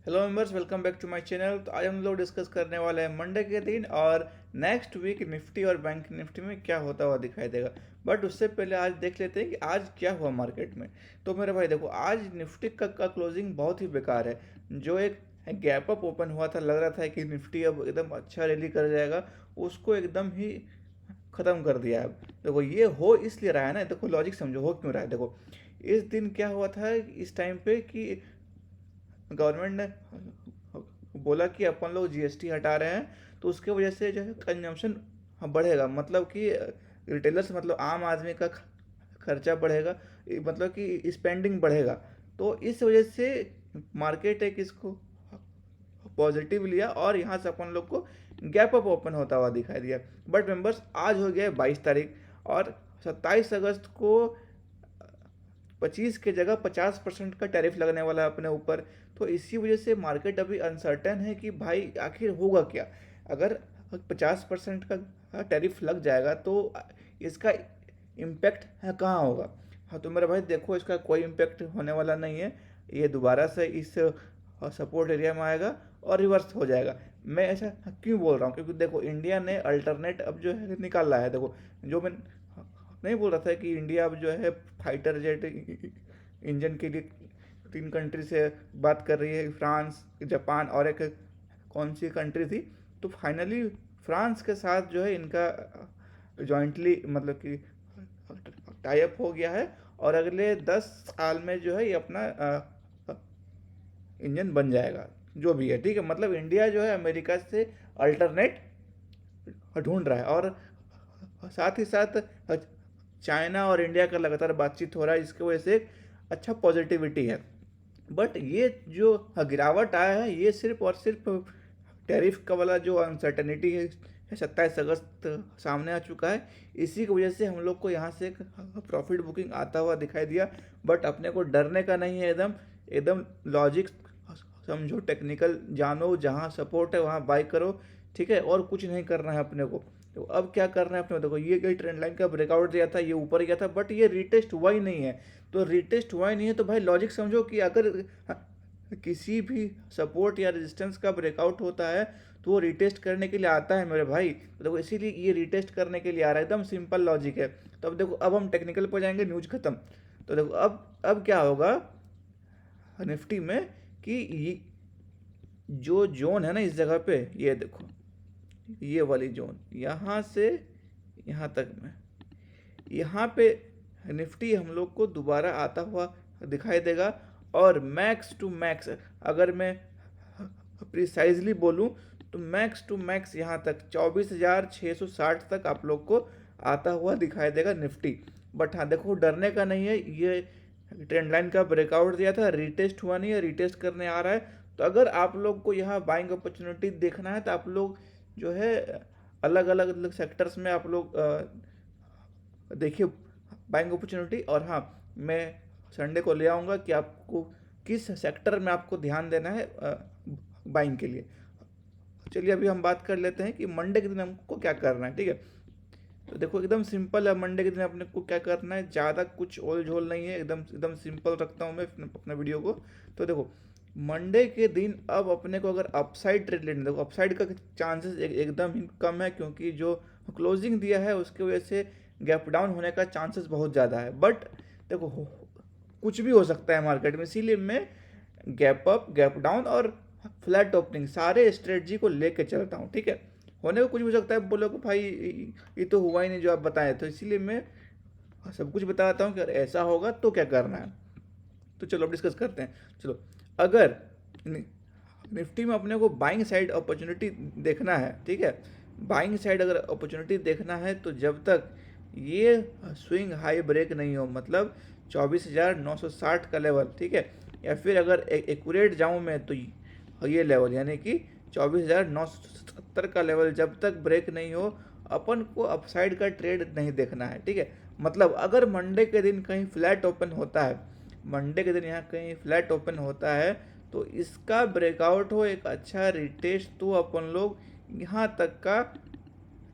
Hello members, welcome back to my channel. तो आज हम लोग डिस्कस करने वाले हैं मंडे के दिन और नेक्स्ट वीक निफ्टी और बैंक निफ्टी में क्या होता हुआ दिखाई देगा। बट उससे पहले आज देख लेते हैं कि आज क्या हुआ मार्केट में। तो मेरे भाई देखो, आज निफ्टी का क्लोजिंग बहुत ही बेकार है। जो एक गैप अप ओपन हुआ था, लग रहा था कि निफ्टी अब एकदम अच्छा रैली कर जाएगा, उसको एकदम ही ख़त्म कर दिया है। अब देखो, ये हो इसलिए रहा है ना, देखो लॉजिक समझो हो क्यों रहा है। देखो, इस दिन क्या हुआ था इस टाइम पे कि गवर्नमेंट ने बोला कि अपन लोग जीएसटी हटा रहे हैं, तो उसके वजह से जो है कंजम्पशन बढ़ेगा। मतलब कि रिटेलर्स, मतलब आम आदमी का खर्चा बढ़ेगा, मतलब कि स्पेंडिंग बढ़ेगा। तो इस वजह से मार्केट एक इसको पॉजिटिव लिया और यहाँ से अपन लोग को गैप अप ओपन होता हुआ दिखाई दिया। बट मेंबर्स, आज हो गया 22 तारीख और 27 अगस्त को 25 के जगह 50% का टैरिफ लगने वाला है अपने ऊपर। तो इसी वजह से मार्केट अभी अनसर्टेन है कि भाई आखिर होगा क्या। अगर 50% का टैरिफ लग जाएगा तो इसका इम्पैक्ट है कहाँ होगा। हाँ तो मेरे भाई देखो, इसका कोई इम्पैक्ट होने वाला नहीं है। ये दोबारा से इस सपोर्ट एरिया में आएगा और रिवर्स हो जाएगा। मैं ऐसा क्यों बोल रहा हूँ, क्योंकि देखो इंडिया ने अल्टरनेट अब जो है निकाला है। देखो, जो मैं नहीं बोल रहा था कि इंडिया अब जो है फाइटर जेट इंजन के लिए 3 कंट्री से बात कर रही है, फ्रांस, जापान और एक कौन सी कंट्री थी। तो फाइनली फ्रांस के साथ जो है इनका जॉइंटली मतलब कि टाई अप हो गया है और अगले 10 साल में जो है ये अपना इंजन बन जाएगा। जो भी है ठीक है, मतलब इंडिया जो है अमेरिका से अल्टरनेट ढूंढ रहा है। और साथ ही साथ चाइना और इंडिया का लगातार बातचीत हो रहा है, जिसकी वजह से एक अच्छा पॉजिटिविटी है। बट ये जो गिरावट आया है, ये सिर्फ और सिर्फ टैरिफ का वाला जो अनसर्टेनिटी है 27 अगस्त सामने आ चुका है, इसी की वजह से हम लोग को यहाँ से एक प्रॉफिट बुकिंग आता हुआ दिखाई दिया। बट अपने को डरने का नहीं है, एकदम एकदम लॉजिक समझो, टेक्निकल जानो, जहाँ सपोर्ट है वहाँ बाई करो, ठीक है। और कुछ नहीं करना है अपने को। तो अब क्या करना है अपने को, देखो ये कई ट्रेंड लाइन का ब्रेकआउट दिया था, ये ऊपर गया था, बट ये रीटेस्ट हुआ ही नहीं है। तो रीटेस्ट हुआ ही नहीं है तो भाई लॉजिक समझो कि अगर किसी भी सपोर्ट या रेजिस्टेंस का ब्रेकआउट होता है तो वो रिटेस्ट करने के लिए आता है मेरे भाई। तो देखो इसीलिए ये रिटेस्ट करने के लिए आ रहा है, एकदम सिंपल लॉजिक है। तो अब देखो, अब हम टेक्निकल पर जाएंगे, न्यूज खत्म। तो देखो अब क्या होगा निफ्टी में कि ये जो जोन है ना इस जगह पे, ये देखो ये वाली जोन, यहाँ से यहाँ तक में, यहाँ पे निफ्टी हम लोग को दोबारा आता हुआ दिखाई देगा। और मैक्स टू मैक्स, अगर मैं प्रिसाइजली बोलूँ तो मैक्स टू मैक्स यहाँ तक 24,660 तक आप लोग को आता हुआ दिखाई देगा निफ्टी। बट हाँ देखो, डरने का नहीं है। ये ट्रेंड लाइन का ब्रेकआउट दिया था, रिटेस्ट हुआ नहीं है, रिटेस्ट करने आ रहा है। तो अगर आप लोग को यहाँ बाइंग अपॉर्चुनिटी देखना है तो आप लोग जो है अलग अलग सेक्टर्स में आप लोग देखिए बाइंग अपॉर्चुनिटी। और हाँ, मैं संडे को ले आऊँगा कि आपको किस सेक्टर में आपको ध्यान देना है बाइंग के लिए। चलिए अभी हम बात कर लेते हैं कि मंडे के दिन हमको क्या करना है, ठीक है। तो देखो एकदम सिंपल है, मंडे के दिन अपने को क्या करना है, ज़्यादा कुछ ओल झोल नहीं है, एकदम एकदम सिंपल रखता हूँ मैं अपना वीडियो को। तो देखो मंडे के दिन अब अपने को अगर अपसाइड ट्रेड लेना, देखो अपसाइड का चांसेस एकदम ही कम है, क्योंकि जो क्लोजिंग दिया है उसकी वजह से गैप डाउन होने का चांसेस बहुत ज़्यादा है। बट देखो कुछ भी हो सकता है मार्केट में, इसीलिए मैं गैप अप, गैप डाउन और फ्लैट ओपनिंग सारे स्ट्रेटजी को लेके चलता हूँ, ठीक है। होने को कुछ भी हो सकता है, बोलो कि भाई ये तो हुआ ही नहीं जो आप बताए, तो इसीलिए मैं सब कुछ बताता हूँ कि अगर ऐसा होगा तो क्या करना है। तो चलो अब डिस्कस करते हैं। चलो, अगर निफ्टी में अपने को बाइंग साइड अपॉर्चुनिटी देखना है, ठीक है, बाइंग साइड अगर अपॉर्चुनिटी देखना है तो जब तक ये स्विंग हाई ब्रेक नहीं हो, मतलब 24,960 का लेवल, ठीक है, या फिर अगर एक्यूरेट जाऊँ मैं तो ये लेवल यानी कि 24,970 का लेवल जब तक ब्रेक नहीं हो, अपन को अपसाइड का ट्रेड नहीं देखना है, ठीक है। मतलब अगर मंडे के दिन कहीं फ्लैट ओपन होता है, मंडे के दिन यहाँ कहीं फ्लैट ओपन होता है, तो इसका ब्रेकआउट हो, एक अच्छा रिटेस्ट, तो अपन लोग यहाँ तक का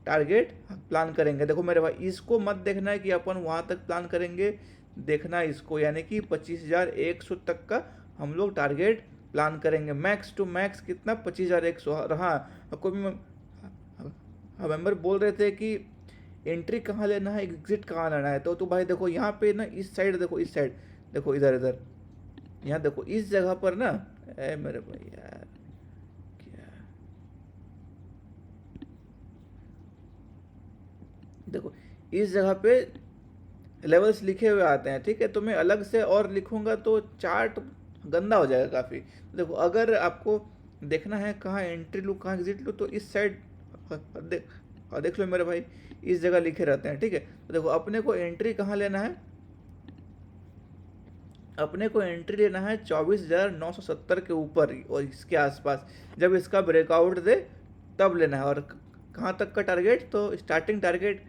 टारगेट प्लान करेंगे। देखो मेरे भाई, इसको मत देखना है कि अपन वहाँ तक प्लान करेंगे, देखना इसको यानी कि 25,100 तक का हम लोग टारगेट प्लान करेंगे। मैक्स टू मैक्स कितना 25,100। और हाँ, कोई मेंबर बोल रहे थे कि एंट्री कहाँ लेना है, एग्जिट कहाँ लेना है। तो भाई देखो यहाँ पे ना, इस साइड देखो, इस साइड देखो, इधर इधर यहाँ देखो, इस जगह पर ना, ए मेरे भाई यार, क्या देखो, इस जगह पे लेवल्स लिखे हुए आते हैं, ठीक है। तो मैं अलग से और लिखूंगा तो चार्ट गंदा हो जाएगा काफ़ी। देखो अगर आपको देखना है कहाँ एंट्री लूँ कहाँ एग्जिट लूँ, तो इस साइड देख लो मेरे भाई, इस जगह लिखे रहते हैं, ठीक है। तो देखो अपने को एंट्री कहाँ लेना है, अपने को एंट्री लेना है 24,970 के ऊपर और इसके आसपास। जब इसका ब्रेकआउट दे तब लेना है। और कहाँ तक का टारगेट, तो स्टार्टिंग टारगेट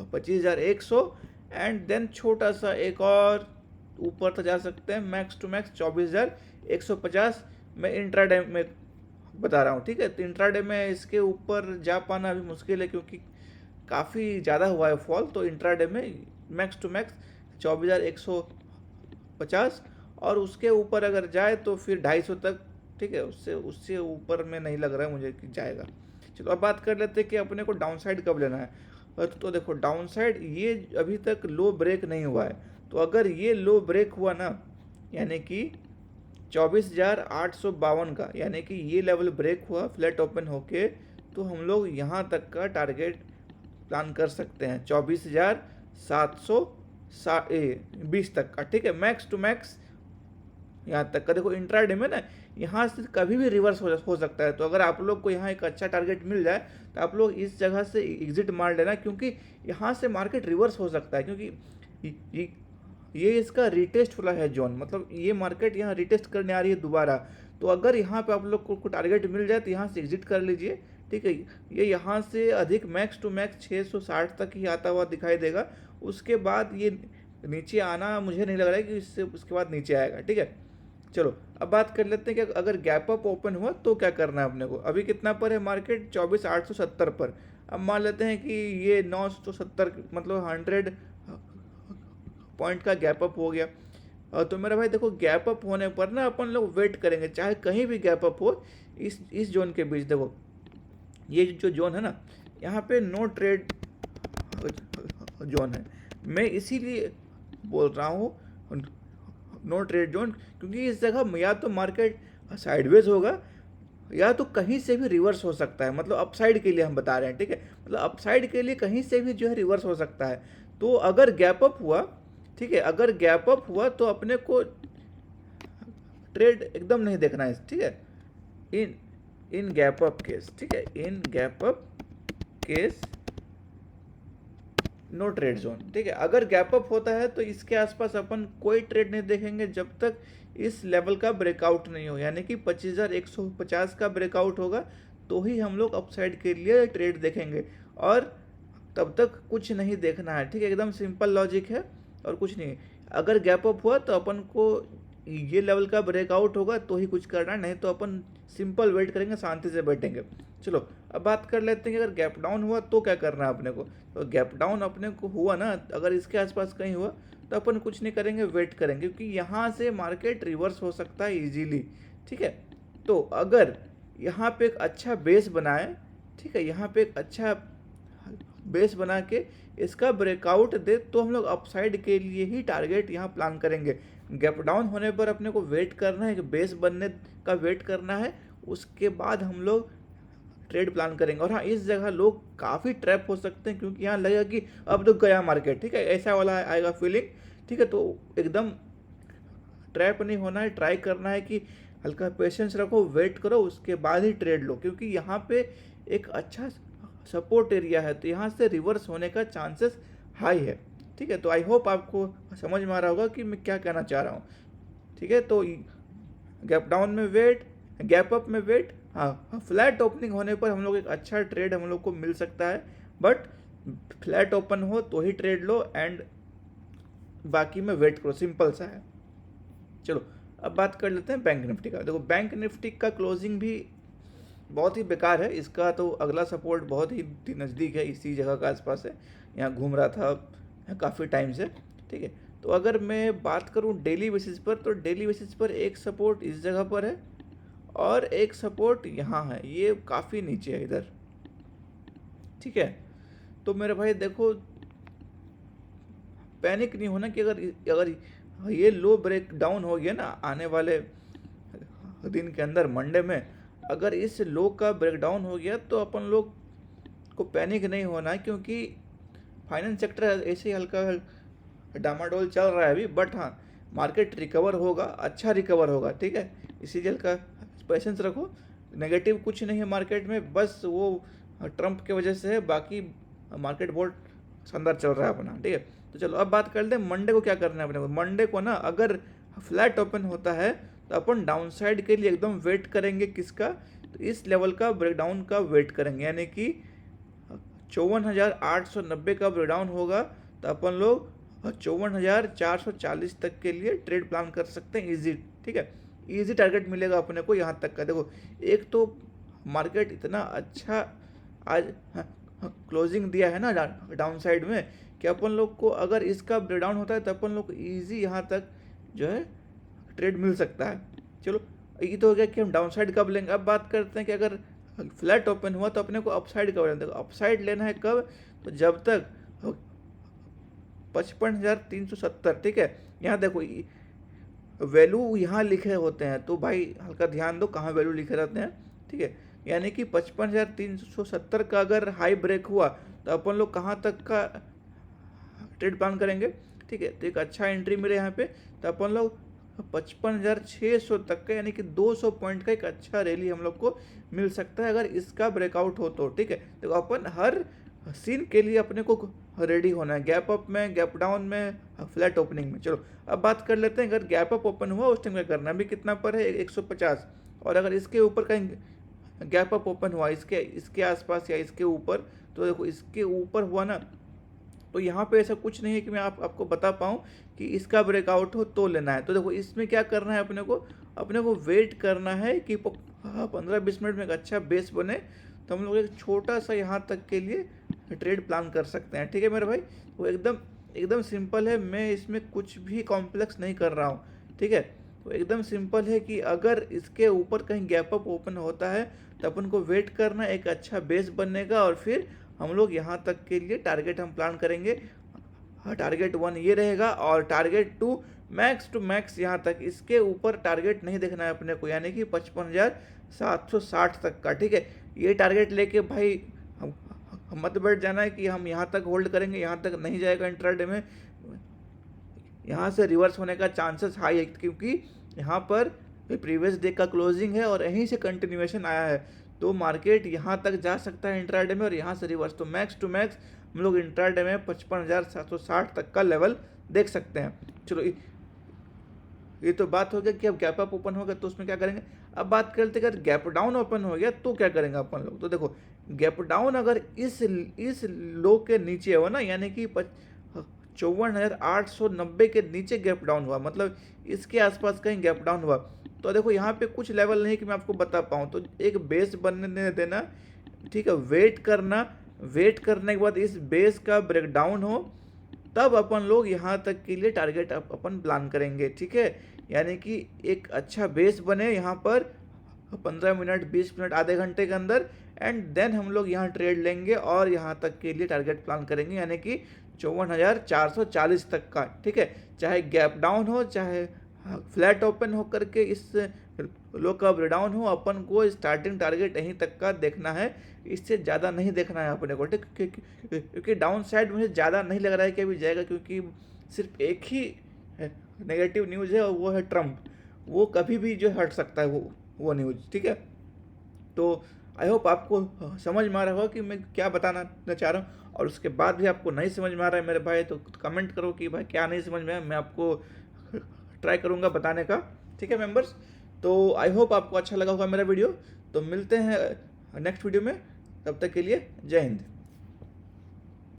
25,100 एंड देन छोटा सा एक और ऊपर तक जा सकते हैं, मैक्स टू मैक्स 24,150। मैं इंट्राडे में बता रहा हूँ, ठीक है। तो इंट्राडे में इसके ऊपर जा पाना अभी मुश्किल है क्योंकि काफ़ी ज़्यादा हुआ है फॉल। तो इंट्राडे में मैक्स टू मैक्स 24,150 और उसके ऊपर अगर जाए तो फिर 250 तक, ठीक है। उससे उससे ऊपर में नहीं लग रहा है मुझे कि जाएगा। चलो अब बात कर लेते हैं कि अपने को डाउन साइड कब लेना है। तो देखो डाउन साइड ये अभी तक लो ब्रेक नहीं हुआ है। तो अगर ये लो ब्रेक हुआ ना, यानी कि 24,852 का, यानी कि ये लेवल ब्रेक हुआ फ्लैट ओपन होके, तो हम लोग यहाँ तक का टारगेट प्लान कर सकते हैं 24,720 तक का, ठीक है। मैक्स टू मैक्स यहाँ तक का। देखो इंट्राडे में ना, यहाँ से कभी भी रिवर्स हो सकता है। तो अगर आप लोग को यहाँ एक अच्छा टारगेट मिल जाए तो आप लोग इस जगह से एग्जिट मार लेना, क्योंकि यहाँ से मार्केट रिवर्स हो सकता है। क्योंकि ये इसका रिटेस्ट वाला है जोन, मतलब ये मार्केट यहाँ रिटेस्ट करने आ रही है दोबारा। तो अगर यहाँ पे आप लोग को टारगेट मिल जाए तो यहाँ से एग्जिट कर लीजिए, ठीक है। ये यहाँ से अधिक मैक्स टू मैक्स 660 तक ही आता हुआ दिखाई देगा। उसके बाद ये नीचे आना मुझे नहीं लग रहा है कि इससे उसके बाद नीचे आएगा, ठीक है। चलो अब बात कर लेते हैं कि अगर गैप अप ओपन हुआ तो क्या करना है अपने को। अभी कितना पर है मार्केट, 24,870 पर। अब मान लेते हैं कि ये 970 मतलब 100 पॉइंट का गैप अप हो गया। तो मेरा भाई देखो, गैप अप होने पर ना अपन लोग वेट करेंगे, चाहे कहीं भी गैप अप हो इस जोन के बीच। देखो ये जो जोन है ना, यहाँ पे नो ट्रेड जोन है। मैं इसीलिए बोल रहा हूँ नो ट्रेड जोन, क्योंकि इस जगह या तो मार्केट साइडवेज होगा या तो कहीं से भी रिवर्स हो सकता है। मतलब अपसाइड के लिए हम बता रहे हैं, ठीक है। मतलब अपसाइड के लिए कहीं से भी जो है रिवर्स हो सकता है। तो अगर गैप अप हुआ, ठीक है, अगर गैप अप हुआ तो अपने को ट्रेड एकदम नहीं देखना है, ठीक है। इन गैप अप केस, ठीक है, in gap up case no trade zone, ठीक है। अगर गैप अप होता है तो इसके आसपास अपन कोई ट्रेड नहीं देखेंगे जब तक इस लेवल का ब्रेकआउट नहीं हो, यानी कि 25,150 का ब्रेकआउट होगा तो ही हम लोग अपसाइड के लिए ट्रेड देखेंगे। और तब तक कुछ नहीं देखना है, ठीक है। एकदम सिंपल लॉजिक है और कुछ नहीं। अगर गैप अप हुआ तो अपन को ये लेवल का ब्रेकआउट होगा तो ही कुछ करना है, नहीं तो अपन सिंपल वेट करेंगे, शांति से बैठेंगे। चलो अब बात कर लेते हैं कि अगर गैप डाउन हुआ तो क्या करना है अपने को। तो गैप डाउन अपने को हुआ ना, अगर इसके आसपास कहीं हुआ तो अपन कुछ नहीं करेंगे, वेट करेंगे, क्योंकि यहाँ से मार्केट रिवर्स हो सकता है इजीली, ठीक है। तो अगर यहाँ पे एक अच्छा बेस बनाए, ठीक है, यहाँ पे एक अच्छा बेस बना के इसका ब्रेकआउट दे तो हम लोग अपसाइड के लिए ही टारगेट यहाँ प्लान करेंगे। गैप डाउन होने पर अपने को वेट करना है, बेस बनने का वेट करना है, उसके बाद हम लोग ट्रेड प्लान करेंगे। और हाँ, इस जगह लोग काफ़ी ट्रैप हो सकते हैं, क्योंकि यहाँ लगेगा कि अब तो गया मार्केट, ठीक है, ऐसा वाला आएगा फीलिंग, ठीक है। तो एकदम ट्रैप नहीं होना है, ट्राई करना है कि हल्का पेशेंस रखो, वेट करो, उसके बाद ही ट्रेड लो, क्योंकि यहाँ पे एक अच्छा सपोर्ट एरिया है, तो यहाँ से रिवर्स होने का चांसेस हाई है, ठीक है। तो आई होप आपको समझ में आ रहा होगा कि मैं क्या कहना चाह रहा हूँ, ठीक है। तो गैप डाउन में वेट, गैप अप में वेट, हाँ, फ्लैट ओपनिंग होने पर हम लोग एक अच्छा ट्रेड हम लोग को मिल सकता है, बट फ्लैट ओपन हो तो ही ट्रेड लो एंड बाकी में वेट करो, सिंपल सा है। चलो अब बात कर लेते हैं बैंक निफ्टी का। देखो बैंक निफ्टी का क्लोजिंग भी बहुत ही बेकार है। इसका तो अगला सपोर्ट बहुत ही नज़दीक है, इसी जगह का आसपास है, यहाँ घूम रहा था काफ़ी टाइम से, ठीक है। तो अगर मैं बात करूं डेली बेसिस पर, तो डेली बेसिस पर एक सपोर्ट इस जगह पर है और एक सपोर्ट यहाँ है, ये काफ़ी नीचे है इधर, ठीक है। तो मेरे भाई देखो, पैनिक नहीं होना कि अगर अगर ये लो ब्रेक डाउन हो गया ना आने वाले दिन के अंदर, मंडे में अगर इस लो का ब्रेक डाउन हो गया तो अपन लोग को पैनिक नहीं होना है, क्योंकि फाइनेंस सेक्टर ऐसे ही हल्का डामाडोल चल रहा है अभी, बट हाँ मार्केट रिकवर होगा, अच्छा रिकवर होगा, ठीक है। इसी का पेशेंस रखो, नेगेटिव कुछ नहीं है मार्केट में, बस वो ट्रंप के वजह से है, बाकी मार्केट बहुत शानदार चल रहा है अपना, ठीक है। तो चलो अब बात कर लेते हैं मंडे को क्या करना है अपने को। मंडे को ना अगर फ्लैट ओपन होता है तो अपन डाउन साइड के लिए एकदम वेट करेंगे, किसका, तो इस लेवल का ब्रेकडाउन का वेट करेंगे, यानी कि 54,890 का ब्रेकडाउन होगा तो अपन लोग 54,440 तक के लिए ट्रेड प्लान कर सकते हैं इजी, ठीक है। इजी टारगेट मिलेगा अपने को यहाँ तक का। देखो एक तो मार्केट इतना अच्छा आज क्लोजिंग दिया है ना डाउन साइड में, कि अपन लोग को अगर इसका ब्रेकडाउन होता है तो अपन लोग को ईजी यहाँ तक जो है ट्रेड मिल सकता है। चलो ये तो हो गया कि हम डाउन साइड कब लेंगे। अब बात करते हैं कि अगर फ्लैट ओपन हुआ तो अपने को अपसाइड कब लेना है। अपसाइड लेना है कब, तो जब तक 55,370, ठीक है। यहाँ देखो वैल्यू यहाँ लिखे होते हैं, तो भाई हल्का ध्यान दो कहाँ वैल्यू लिखे रहते हैं, ठीक है। यानी कि 55,370 का अगर हाई ब्रेक हुआ तो अपन लोग कहाँ तक का ट्रेड प्लान करेंगे, ठीक है। तो एक अच्छा एंट्री मिले यहाँ पे, तो अपन लोग 55,600 तक का, यानी कि 200 पॉइंट का एक अच्छा रैली हम लोग को मिल सकता है अगर इसका ब्रेकआउट हो तो, ठीक है। तो अपन हर सीन के लिए अपने को रेडी होना है, गैप अप में, गैप डाउन में, फ्लैट ओपनिंग में। चलो अब बात कर लेते हैं, अगर गैप अप ओपन हुआ उस टाइम क्या करना है। अभी कितना पर है 150, और अगर इसके ऊपर कहीं गैप अप ओपन हुआ इसके आसपास या इसके ऊपर, तो देखो इसके ऊपर हुआ ना, तो यहाँ पे ऐसा कुछ नहीं है कि मैं आपको बता पाऊँ कि इसका ब्रेकआउट हो तो लेना है। तो देखो इसमें क्या करना है अपने को वेट करना है कि 15-20 मिनट में एक अच्छा बेस बने, तो हम लोग एक छोटा सा यहाँ तक के लिए ट्रेड प्लान कर सकते हैं, ठीक है मेरे भाई। वो एकदम सिंपल है, मैं इसमें कुछ भी कॉम्प्लेक्स नहीं कर रहा हूँ, ठीक है। तो एकदम सिंपल है कि अगर इसके ऊपर कहीं गैप अप ओपन होता है तो अपन को वेट करना, एक अच्छा बेस बनने का, और फिर हम लोग यहाँ तक के लिए टारगेट हम प्लान करेंगे। टारगेट 1 ये रहेगा और टारगेट 2 मैक्स टू मैक्स यहाँ तक, इसके ऊपर टारगेट नहीं देखना है अपने को, यानी कि 55,760 तक का, ठीक है। ये टारगेट लेके भाई हम मत बैठ जाना है कि हम यहाँ तक होल्ड करेंगे, यहाँ तक नहीं जाएगा इंट्राडे में, यहाँ से रिवर्स होने का चांसेस हाई है, क्योंकि यहाँ पर प्रीवियस डे का क्लोजिंग है और यहीं से कंटिन्यूएशन आया है, तो मार्केट यहाँ तक जा सकता है इंट्राडे में और यहाँ से रिवर्स। तो मैक्स टू मैक्स हम लोग इंट्राडे में 55,760 तक का लेवल देख सकते हैं। चलो ये तो बात हो गया कि अब गैप अप ओपन होगा तो उसमें क्या करेंगे। अब बात करते हैं अगर गैप डाउन ओपन हो गया तो क्या करेंगे अपन लोग। तो देखो गैप डाउन अगर इस लो के नीचे हो ना, यानी कि 54,890 के नीचे गैप डाउन हुआ, मतलब इसके आसपास कहीं गैप डाउन हुआ, तो देखो यहाँ पे कुछ लेवल नहीं कि मैं आपको बता पाऊँ, तो एक बेस बनने देना, ठीक है। वेट करने के बाद इस बेस का ब्रेकडाउन हो, तब अपन लोग यहाँ तक के लिए टारगेट अपन प्लान करेंगे, ठीक है। यानी कि एक अच्छा बेस बने यहाँ पर 15 मिनट 20 मिनट आधे घंटे के अंदर, एंड देन हम लोग यहाँ ट्रेड लेंगे और यहाँ तक के लिए टारगेट प्लान करेंगे, यानी कि 54,440 तक का, ठीक है। चाहे गैप डाउन हो चाहे फ्लैट ओपन हो करके इस लो का ब्रेकडाउन हो, अपन को स्टार्टिंग टारगेट यहीं तक का देखना है, इससे ज़्यादा नहीं देखना है अपने को, ठीक। क्योंकि डाउन साइड मुझे ज़्यादा नहीं लग रहा है कि अभी जाएगा, क्योंकि सिर्फ एक ही नेगेटिव न्यूज़ है और वो है ट्रम्प, वो कभी भी जो हट सकता है वो न्यूज़, ठीक है। तो आई होप आपको समझ में आ रहा होगा कि मैं क्या बताना चाह रहा हूँ, और उसके बाद भी आपको नहीं समझ में आ रहा है मेरे भाई तो कमेंट करो कि भाई क्या नहीं समझ में आया, मैं आपको ट्राई करूँगा बताने का, ठीक है मेंबर्स। तो आई होप आपको अच्छा लगा होगा मेरा वीडियो, तो मिलते हैं नेक्स्ट वीडियो में, तब तक के लिए जय हिंद।